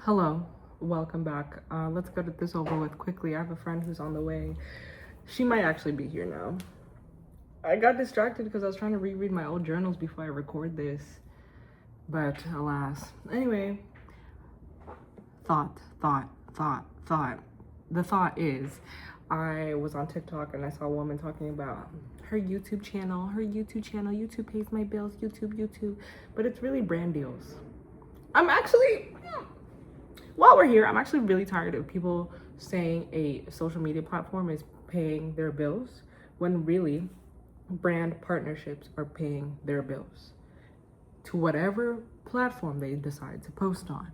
Hello, welcome back. Let's get this over with quickly. I have a friend who's on the way. She might actually be here now. I got distracted because I was trying to reread my old journals before I record this, but alas. Anyway, thought. The thought is, I was on TikTok and I saw a woman talking about her YouTube channel. YouTube pays my bills, YouTube. But it's really brand deals. While we're here, I'm actually really tired of people saying a social media platform is paying their bills when really brand partnerships are paying their bills to whatever platform they decide to post on.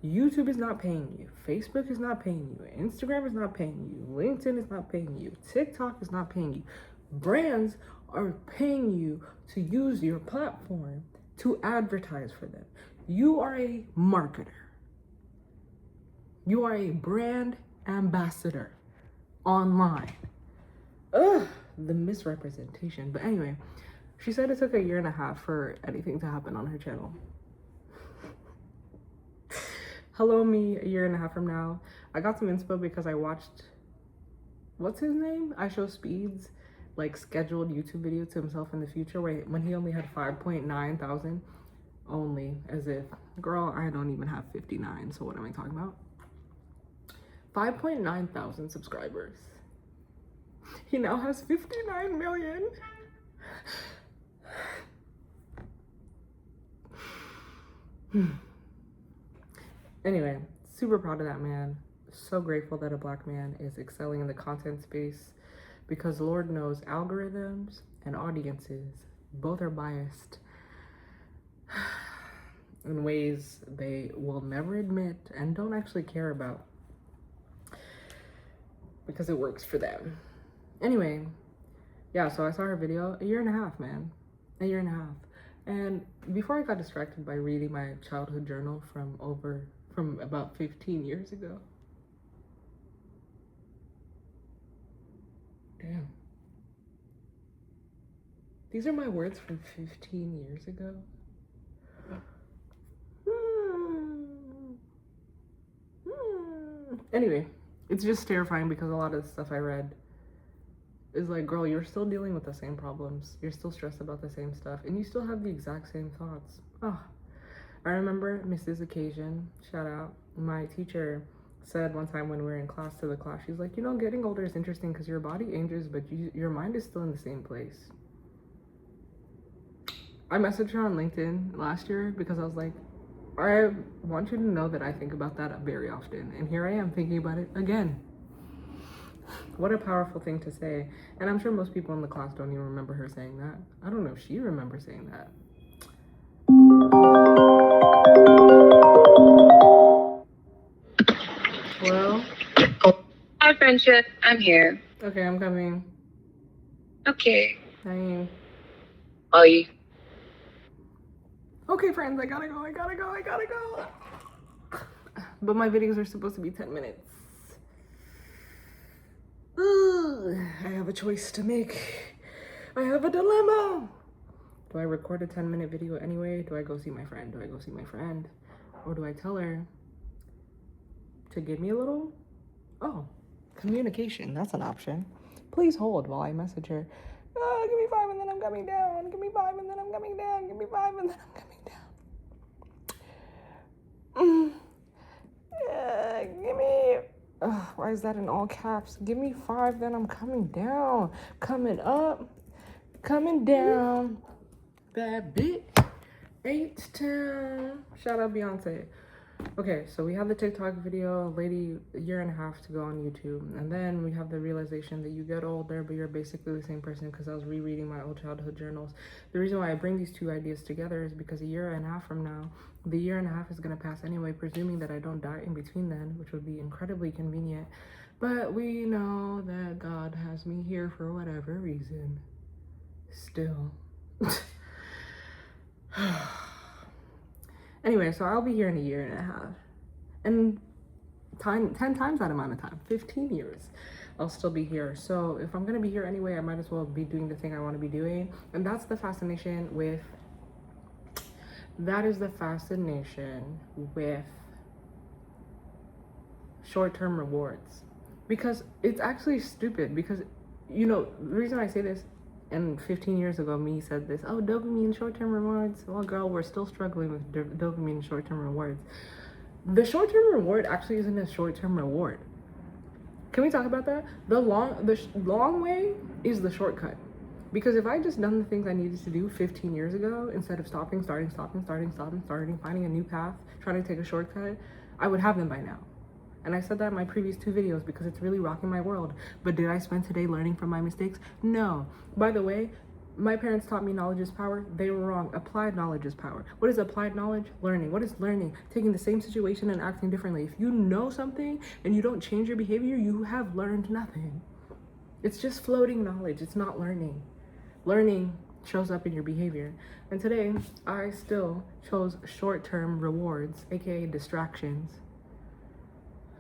YouTube is not paying you. Facebook is not paying you. Instagram is not paying you. LinkedIn is not paying you. TikTok is not paying you. Brands are paying you to use your platform to advertise for them. You are a marketer. You are a brand ambassador online. Ugh, the misrepresentation. But anyway, she said it took 1.5 years for anything to happen on her channel. Hello, me, 1.5 years from now. I got some inspo because I watched, what's his name? I Show Speed's like scheduled YouTube video to himself in the future when he only had 5.9 thousand. Only, as if, girl, I don't even have 59, so what am I talking about? 5.9 thousand subscribers. He now has 59 million. Anyway, super proud of that man. So grateful that a Black man is excelling in the content space because Lord knows algorithms and audiences both are biased in ways they will never admit and don't actually care about because it works for them. Anyway, yeah, so I saw her video 1.5 years, man. 1.5 years. And before I got distracted by reading my childhood journal from about 15 years ago. Damn. These are my words from 15 years ago. Anyway, it's just terrifying because a lot of the stuff I read is like, girl, you're still dealing with the same problems. You're still stressed about the same stuff. And you still have the exact same thoughts. Oh, I remember Mrs. Occasion, shout out, my teacher said one time when we were in class to the class, she's like, you know, getting older is interesting because your body ages, but your mind is still in the same place. I messaged her on LinkedIn last year because I was like, I want you to know that I think about that very often. And here I am thinking about it again. What a powerful thing to say. And I'm sure most people in the class don't even remember her saying that. I don't know if she remembers saying that. Well? Hi, friendship. I'm here. Okay, I'm coming. Okay. Hi. Bye. Okay, friends, I gotta go. But my videos are supposed to be 10 minutes. Ugh, I have a choice to make. I have a dilemma. Do I record a 10-minute video anyway? Do I go see my friend? Or do I tell her to give me a little? Oh, communication. That's an option. Please hold while I message her. Give me 5 and then I'm coming down. Give me 5 and then I'm coming down. Give me 5 and then I'm coming down. Give me... why is that in all caps? Give me 5, then I'm coming down. Coming up. Coming down. Bad bitch. H-Town. Shout out Beyonce. Okay, so we have the TikTok video, lady, 1.5 years to go on YouTube. And then we have the realization that you get older, but you're basically the same person because I was rereading my old childhood journals. The reason why I bring these two ideas together is because 1.5 years from now, the 1.5 years is going to pass anyway, presuming that I don't die in between then, which would be incredibly convenient. But we know that God has me here for whatever reason. Still. Anyway, so I'll be here in 1.5 years. And 10 times that amount of time, 15 years, I'll still be here. So if I'm gonna be here anyway, I might as well be doing the thing I wanna be doing. And that's the fascination with, short-term rewards, because it's actually stupid. Because, you know, the reason I say this, and 15 years ago me said this, oh, dopamine short-term rewards. Well, girl, we're still struggling with dopamine short-term rewards. The short-term reward actually isn't a short-term reward. Can we talk about that? The long way is the shortcut. Because if I just done the things I needed to do 15 years ago, instead of starting, finding a new path, trying to take a shortcut, I would have them by now. And I said that in my previous 2 videos because it's really rocking my world. But did I spend today learning from my mistakes? No. By the way, my parents taught me knowledge is power. They were wrong. Applied knowledge is power. What is applied knowledge? Learning. What is learning? Taking the same situation and acting differently. If you know something and you don't change your behavior, you have learned nothing. It's just floating knowledge. It's not learning. Learning shows up in your behavior. And today, I still chose short-term rewards, aka distractions,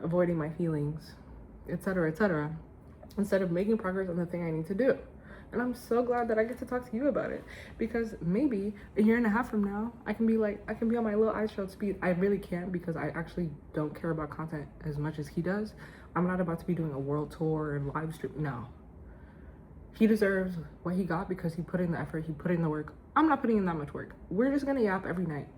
avoiding my feelings, etc., instead of making progress on the thing I need to do. And I'm so glad that I get to talk to you about it, because maybe a year and a half from now, I can be on my little iShowed speed. I really can't, because I actually don't care about content as much as he does. I'm not about to be doing a world tour and live stream. No. He deserves what he got because he put in the effort, he put in the work. I'm not putting in that much work. We're just gonna yap every night.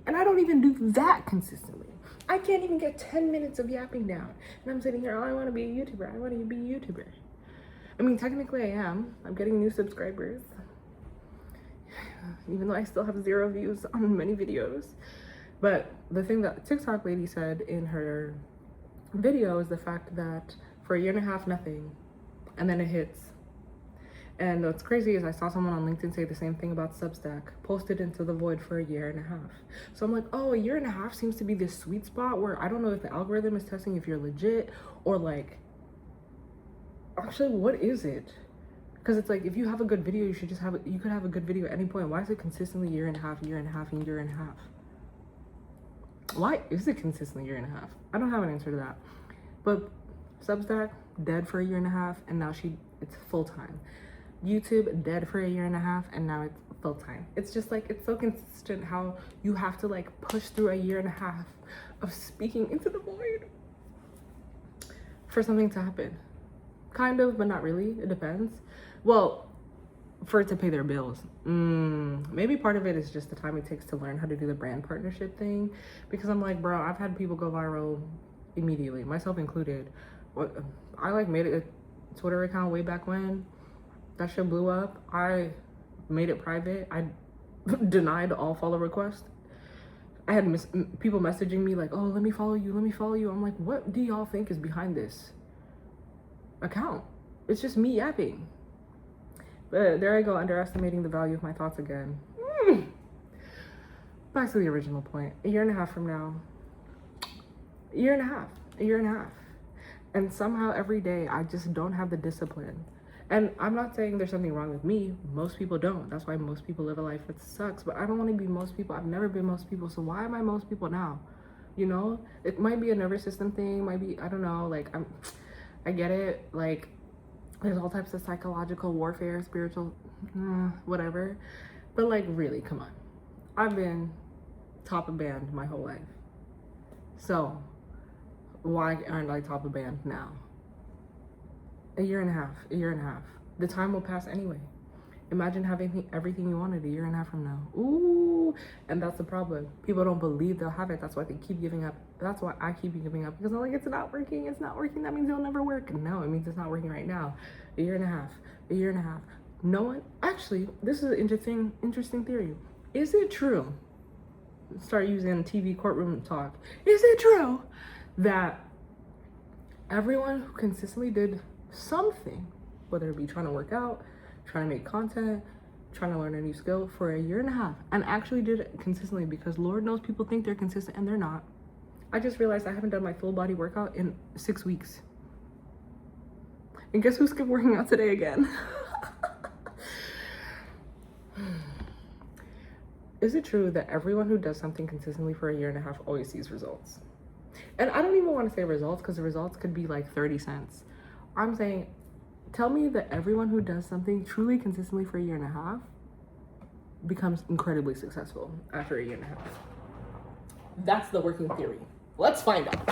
And I don't even do that consistently. I can't even get 10 minutes of yapping down. And I'm sitting here, oh, I wanna be a YouTuber. I wanna be a YouTuber. I mean, technically I am. I'm getting new subscribers. Even though I still have 0 views on many videos. But the thing that TikTok lady said in her video is the fact that for a year and a half, nothing. And then it hits. And what's crazy is I saw someone on LinkedIn say the same thing about Substack, posted into the void for a year and a half. So I'm like, oh, a year and a half seems to be this sweet spot where I don't know if the algorithm is testing if you're legit or like, actually, what is it? Because it's like, if you have a good video, you should just you could have a good video at any point. Why is it consistently year and a half, and year and a half? Why is it consistently year and a half? I don't have an answer to that. But Substack, dead for a year and a half, and now it's full-time. YouTube, dead for a year and a half, and now it's full-time. It's just like, it's so consistent how you have to like push through a year and a half of speaking into the void for something to happen. Kind of, but not really. It depends. Well, for it to pay their bills. Maybe part of it is just the time it takes to learn how to do the brand partnership thing. Because I'm like, bro, I've had people go viral immediately, myself included. I like made a Twitter account way back when. That shit blew up. I made it private. I denied all follow requests. I had people messaging me like, oh, let me follow you. I'm like, what do y'all think is behind this account? It's just me yapping. But there I go, underestimating the value of my thoughts again. Back to the original point. A year and a half from now. A year and a half. And somehow every day I just don't have the discipline. And I'm not saying there's something wrong with me. Most people don't. That's why most people live a life that sucks. But I don't want to be most people. I've never been most people. So why am I most people now? You know? It might be a nervous system thing. Might be, I don't know. Like, I get it. Like, there's all types of psychological warfare, spiritual, whatever. But like, really, come on. I've been top of band my whole life. So why aren't I top of band now? A year and a half. The time will pass anyway. Imagine having everything you wanted a year and a half from now. Ooh, and that's the problem. People don't believe they'll have it. That's why they keep giving up. That's why I keep giving up, because I'm like, it's not working. That means it'll never work. No, it means it's not working right now. A year and a half. No one, actually, this is an interesting theory. Is it true? Start using TV courtroom talk. Is it true that everyone who consistently did something, whether it be trying to work out, trying to make content, trying to learn a new skill for a year and a half, and actually did it consistently, because Lord knows people think they're consistent and they're not. I just realized I haven't done my full body workout in 6 weeks. And guess who skipped working out today again? Is it true that everyone who does something consistently for a year and a half always sees results? And I don't even want to say results, because the results could be like 30 cents. I'm saying, tell me that everyone who does something truly consistently for a year and a half becomes incredibly successful after a year and a half. That's the working theory. Let's find out.